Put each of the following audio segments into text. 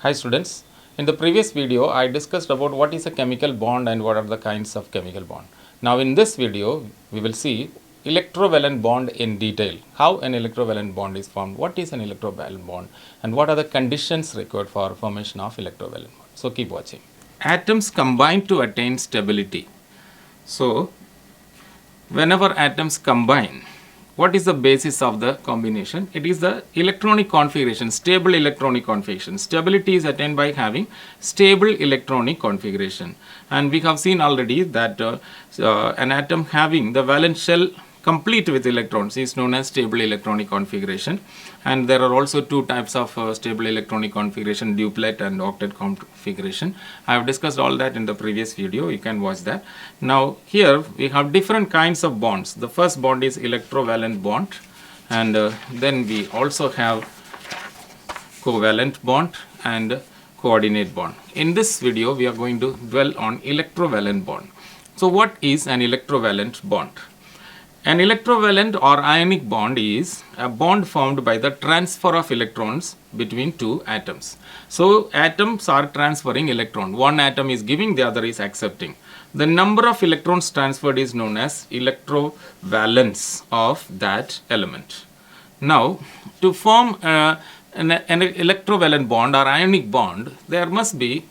Hi students, in the previous video I discussed about what is a chemical bond and what are the kinds of chemical bond. Now in this video we will see electrovalent bond in detail, how an electrovalent bond is formed, what is an electrovalent bond and what are the conditions required for formation of electrovalent bond. So keep watching. Atoms combine to attain stability. So whenever atoms combine, what is the basis of the combination? It is the electronic configuration, stable electronic configuration. Stability is attained by having stable electronic configuration. And we have seen already that an atom having the valence shell complete with electrons is known as stable electronic configuration. And there are also two types of stable electronic configuration, duplet and octet configuration. I have discussed all that in the previous video. You can watch that. Now here we have different kinds of bonds. The first bond is electrovalent bond, and then we also have covalent bond and coordinate bond. In this video we are going to dwell on electrovalent bond. So what is an electrovalent bond? An electrovalent or ionic bond is a bond formed by the transfer of electrons between two atoms. So atoms are transferring electron. One atom is giving, the other is accepting. The number of electrons transferred is known as electrovalence of that element. Now, to form an electrovalent bond or ionic bond, there must be,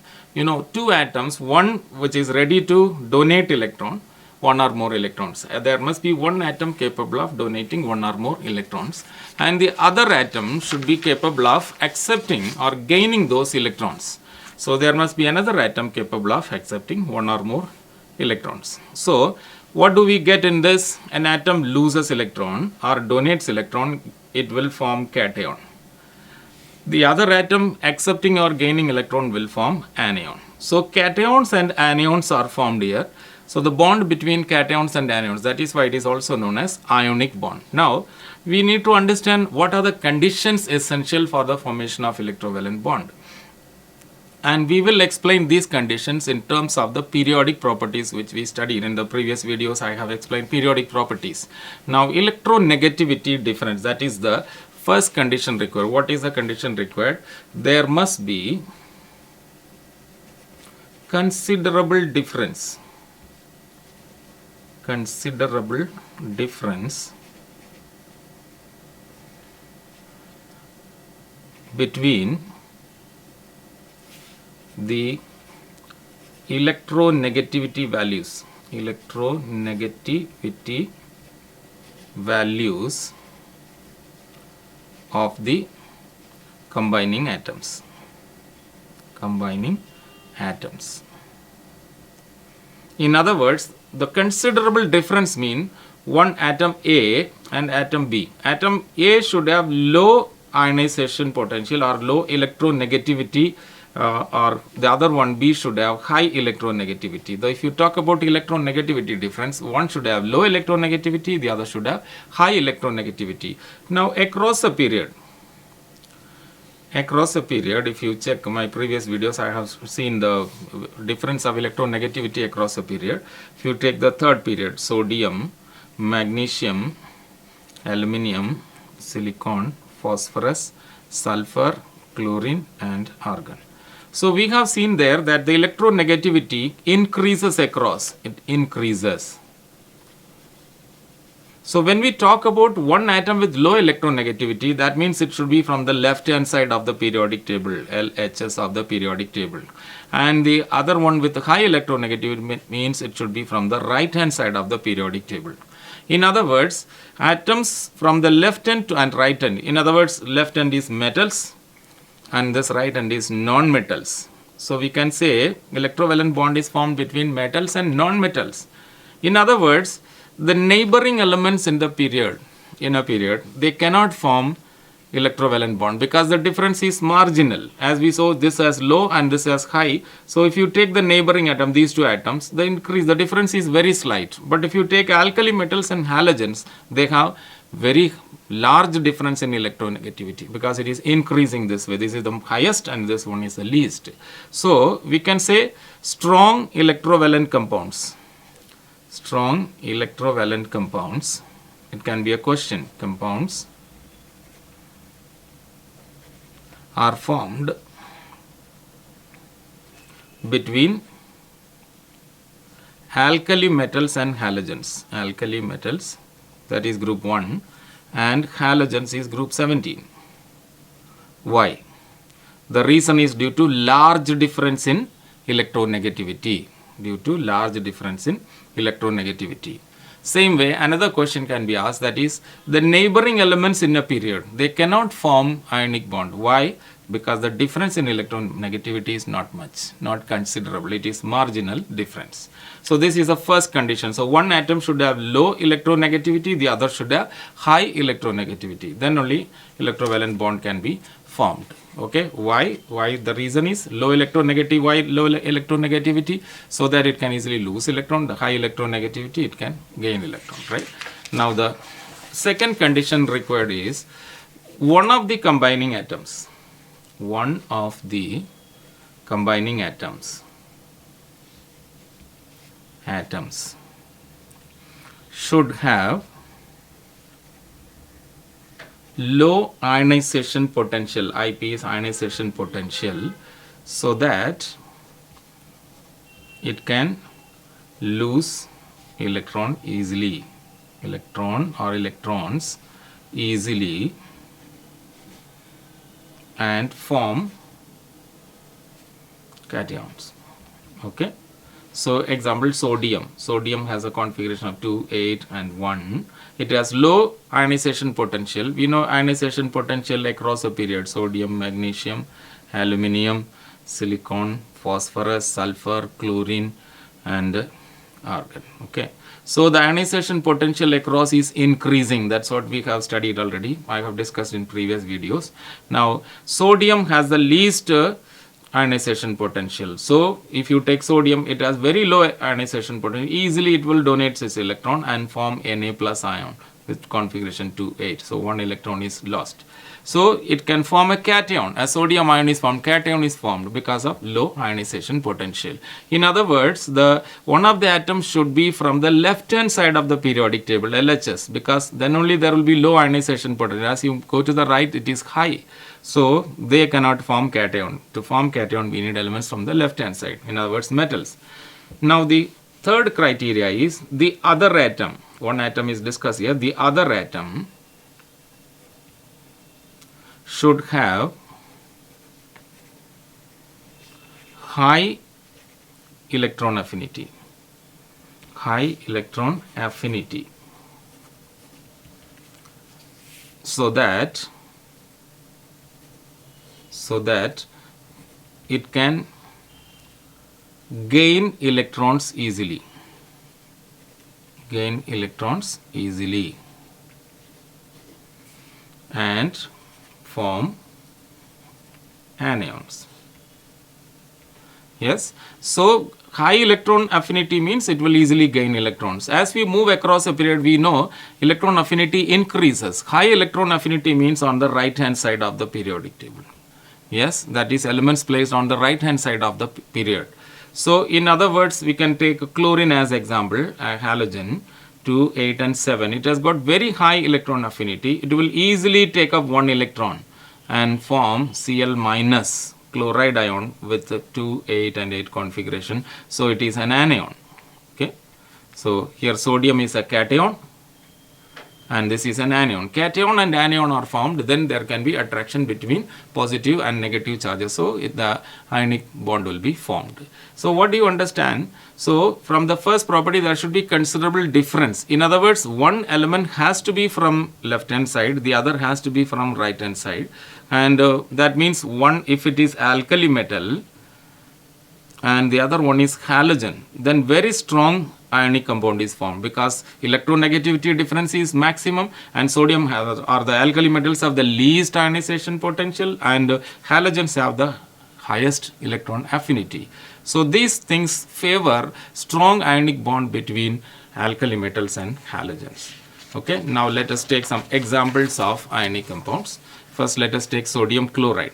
two atoms, one which is ready to donate electron, one or more electrons. There must be one atom capable of donating one or more electrons, and the other atom should be capable of accepting or gaining those electrons. So there must be another atom capable of accepting one or more electrons. So what do we get in this? An atom loses electron or donates electron, it will form cation. The other atom accepting or gaining electron will form anion. So cations and anions are formed here. So the bond between cations and anions, that is why it is also known as ionic bond. Now we need to understand what are the conditions essential for the formation of electrovalent bond. And we will explain these conditions in terms of the periodic properties which we studied in the previous videos. I have explained periodic properties. Now electronegativity difference, that is the first condition required. What is the condition required? There must be considerable difference between the electronegativity values of the combining atoms. In other words, the considerable difference mean one atom A and atom B. Atom A should have low ionization potential or low electronegativity, or the other one B should have high electronegativity. Though if you talk about electronegativity difference, one should have low electronegativity, the other should have high electronegativity. Now across a period, if you check my previous videos, I have seen the difference of electronegativity across a period. If you take the third period, sodium, magnesium, aluminium, silicon, phosphorus, sulfur, chlorine and argon. So we have seen there that the electronegativity increases across, it increases. So when we talk about one atom with low electronegativity, that means it should be from the left hand side of the periodic table, LHS of the periodic table. And the other one with high electronegativity means it should be from the right hand side of the periodic table. In other words, atoms from the left hand and right hand, in other words, left hand is metals and this right hand is non-metals. So we can say electrovalent bond is formed between metals and non-metals. In other words, the neighboring elements in a period, they cannot form electrovalent bond because the difference is marginal. As we saw, this as low and this as high. So if you take the neighboring atom, these two atoms, the difference is very slight. But if you take alkali metals and halogens, they have very large difference in electronegativity because it is increasing this way. This is the highest and this one is the least. So we can say strong electrovalent compounds. It can be a question. Compounds are formed between alkali metals and halogens. Alkali metals, that is group 1, and halogens is group 17. Why? The reason is due to large difference in electronegativity. Due to large difference in electronegativity. Same way, another question can be asked, that is, the neighboring elements in a period, they cannot form ionic bond. Why? Because the difference in electronegativity is not much, not considerable. It is marginal difference. So this is the first condition. So one atom should have low electronegativity, the other should have high electronegativity. Then only electrovalent bond can be formed. Okay, why? The reason is low electronegativity. Why low electronegativity? So that it can easily lose electron. The high electronegativity, it can gain electron, right? Now the second condition required is one of the combining atoms should have low ionization potential. IP is ionization potential, so that it can lose electrons easily and form cations. Okay, so example, sodium has a configuration of 2, 8 and 1. It has low ionization potential. We know ionization potential across a period: sodium, magnesium, aluminium, silicon, phosphorus, sulfur, chlorine and argon. Okay, so the ionization potential across is increasing. That's what we have studied already. I have discussed in previous videos. Now sodium has the least ionization potential. So if you take sodium, it has very low ionization potential. Easily it will donate its electron and form Na plus ion with configuration 2, 8. So one electron is lost. So it can form a cation. A sodium ion is formed, cation is formed because of low ionization potential. In other words, one of the atoms should be from the left hand side of the periodic table, LHS, because then only there will be low ionization potential. As you go to the right, it is high. So they cannot form cation. To form cation, we need elements from the left hand side, in other words metals. Now the third criteria is the other atom. One atom is discussed here. The other atom should have high electron affinity. So that it can gain electrons easily. And form anions. Yes, so high electron affinity means it will easily gain electrons. As we move across a period, we know electron affinity increases. High electron affinity means on the right hand side of the periodic table. Yes, that is elements placed on the right hand side of the period. So in other words, we can take chlorine as example, a halogen 2, 8 and 7. It has got very high electron affinity. It will easily take up one electron and form Cl minus chloride ion with 2, 8 and 8 configuration. So it is an anion. Okay, so here sodium is a cation and this is an anion. Cation and anion are formed, then there can be attraction between positive and negative charges. So the ionic bond will be formed. So what do you understand? So from the first property, there should be considerable difference. In other words, one element has to be from left hand side, the other has to be from right hand side. And that means one, if it is alkali metal and the other one is halogen, then very strong ionic compound is formed, because electronegativity difference is maximum and sodium or the alkali metals have the least ionization potential and halogens have the highest electron affinity. So these things favor strong ionic bond between alkali metals and halogens. Okay, now let us take some examples of ionic compounds. First, let us take sodium chloride.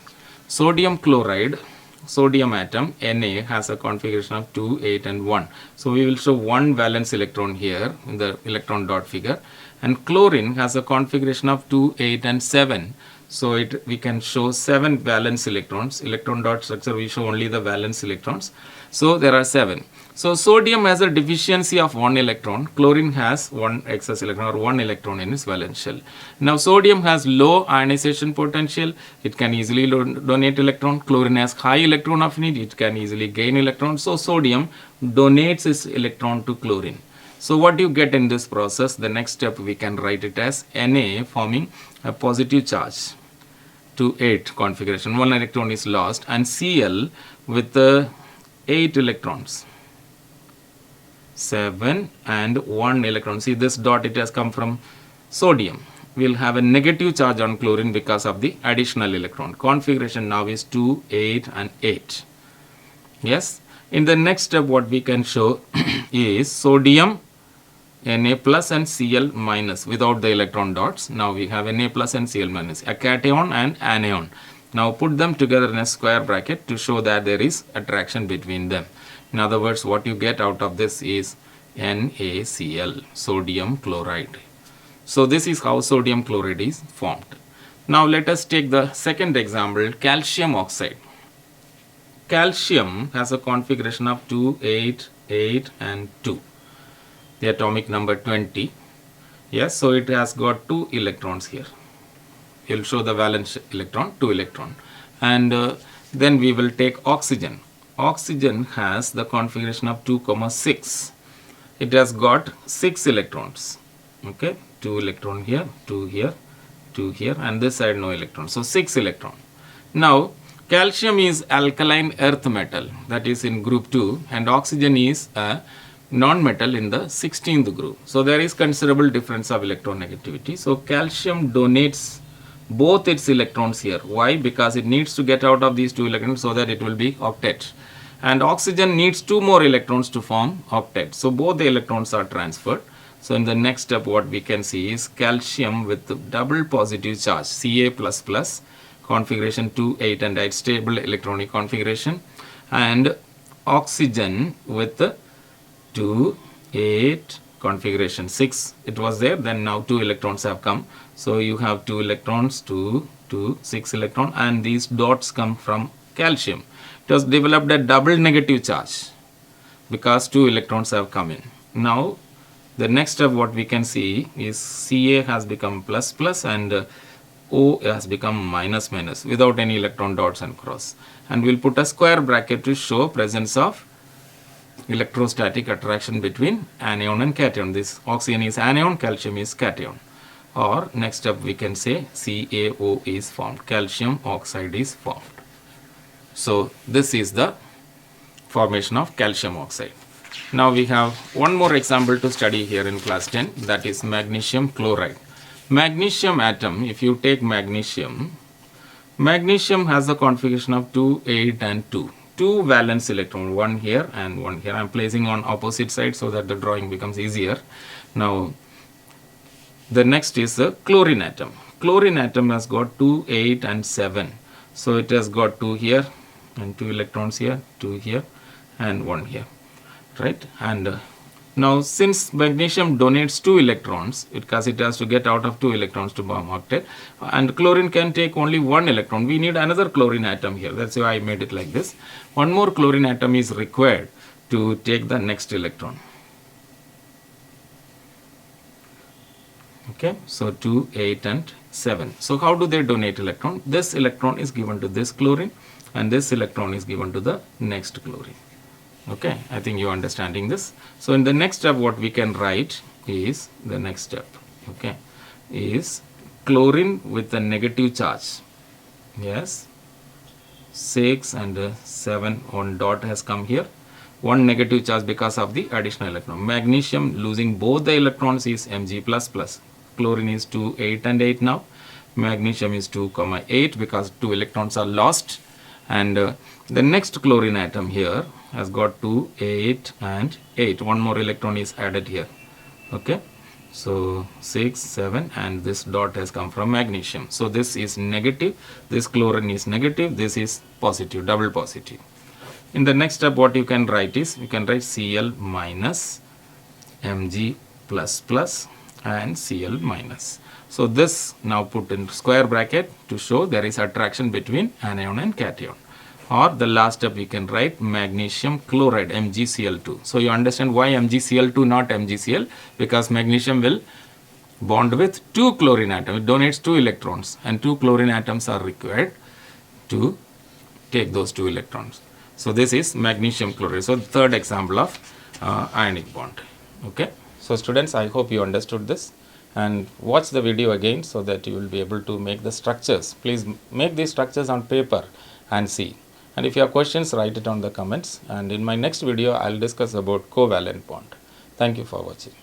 Sodium chloride, sodium atom Na has a configuration of 2, 8 and 1. So we will show one valence electron here in the electron dot figure, and chlorine has a configuration of 2, 8 and 7. So we can show 7 valence electrons. Electron dot structure, we show only the valence electrons. So there are 7. So sodium has a deficiency of 1 electron. Chlorine has 1 excess electron or 1 electron in its valence shell. Now sodium has low ionization potential. It can easily donate electron. Chlorine has high electron affinity. It can easily gain electron. So sodium donates its electron to chlorine. So what you get in this process, the next step we can write it as Na forming a positive charge to 8 configuration. 1 electron is lost, and Cl with 8 electrons. 7 and 1 electron. See this dot, it has come from sodium. We'll have a negative charge on chlorine because of the additional electron. Configuration now is 2, 8 and 8. Yes. In the next step what we can show is sodium Na plus and Cl minus without the electron dots. Now we have Na plus and Cl minus, a cation and anion. Now put them together in a square bracket to show that there is attraction between them. In other words, what you get out of this is NaCl, sodium chloride. So this is how sodium chloride is formed. Now let us take the second example, calcium oxide. Calcium has a configuration of 2, 8, 8 and 2. The atomic number 20. Yes, so it has got 2 electrons here. We will show the valence electron, 2 electron. And then we will take oxygen. Oxygen has the configuration of 2, 6. It has got 6 electrons. Okay, 2 electron here, 2 here, 2 here, and this side no electron. So 6 electron. Now calcium is alkaline earth metal, that is in group 2, and oxygen is a non-metal in the 16th group. So there is considerable difference of electronegativity. So calcium donates both its electrons here. Why? Because it needs to get out of these 2 electrons so that it will be octet. And oxygen needs 2 more electrons to form octet. So both the electrons are transferred. So in the next step what we can see is calcium with double positive charge, Ca++, configuration 2, 8 and 8, stable electronic configuration, and oxygen with 2, 8, configuration 6. It was there, then now 2 electrons have come. So you have 2 electrons, 2, 2, 6 electron, and these dots come from calcium. It has developed a double negative charge because 2 electrons have come in. Now the next step what we can see is Ca has become plus plus and O has become minus minus without any electron dots and cross. And we'll put a square bracket to show presence of electrostatic attraction between anion and cation. This oxygen is anion, calcium is cation. Or next step we can say CaO is formed, calcium oxide is formed. So this is the formation of calcium oxide. Now we have one more example to study here in class 10, that is magnesium chloride. Magnesium atom, if you take magnesium, magnesium has the configuration of 2, 8 and 2. 2 valence electron, one here and one here. I am placing on opposite side so that the drawing becomes easier. Now the next is the chlorine atom. Chlorine atom has got 2, 8 and 7. So it has got 2 here and 2 electrons here, 2 here and 1 here, right? And now since magnesium donates 2 electrons, because it has to get out of 2 electrons to form octet, and chlorine can take only 1 electron, we need another chlorine atom here. That's why I made it like this. One more chlorine atom is required to take the next electron. Okay, so 2, 8 and 7. So how do they donate electron? This electron is given to this chlorine and this electron is given to the next chlorine. Okay, I think you are understanding this. So in the next step what we can write is the next step, okay, is chlorine with a negative charge. Yes, 6 and 7, one dot has come here. One negative charge because of the additional electron. Magnesium losing both the electrons is Mg++. Chlorine is 2, 8 and 8 now. Magnesium is 2, 8 because 2 electrons are lost. And the next chlorine atom here has got 2, 8 and 8. One more electron is added here. Okay. So 6, 7 and this dot has come from magnesium. So this is negative. This chlorine is negative. This is positive, double positive. In the next step what you can write is, you can write Cl minus Mg++ and Cl minus. So this now put in square bracket to show there is attraction between anion and cation. Or the last step we can write magnesium chloride, MgCl2. So you understand why MgCl2 not MgCl, because magnesium will bond with 2 chlorine atoms. It donates 2 electrons and 2 chlorine atoms are required to take those 2 electrons. So this is magnesium chloride. So the third example of ionic bond. Okay. So students, I hope you understood this, and watch the video again so that you will be able to make the structures. Please make these structures on paper and see. And if you have questions, write it on the comments. And in my next video, I will discuss about covalent bond. Thank you for watching.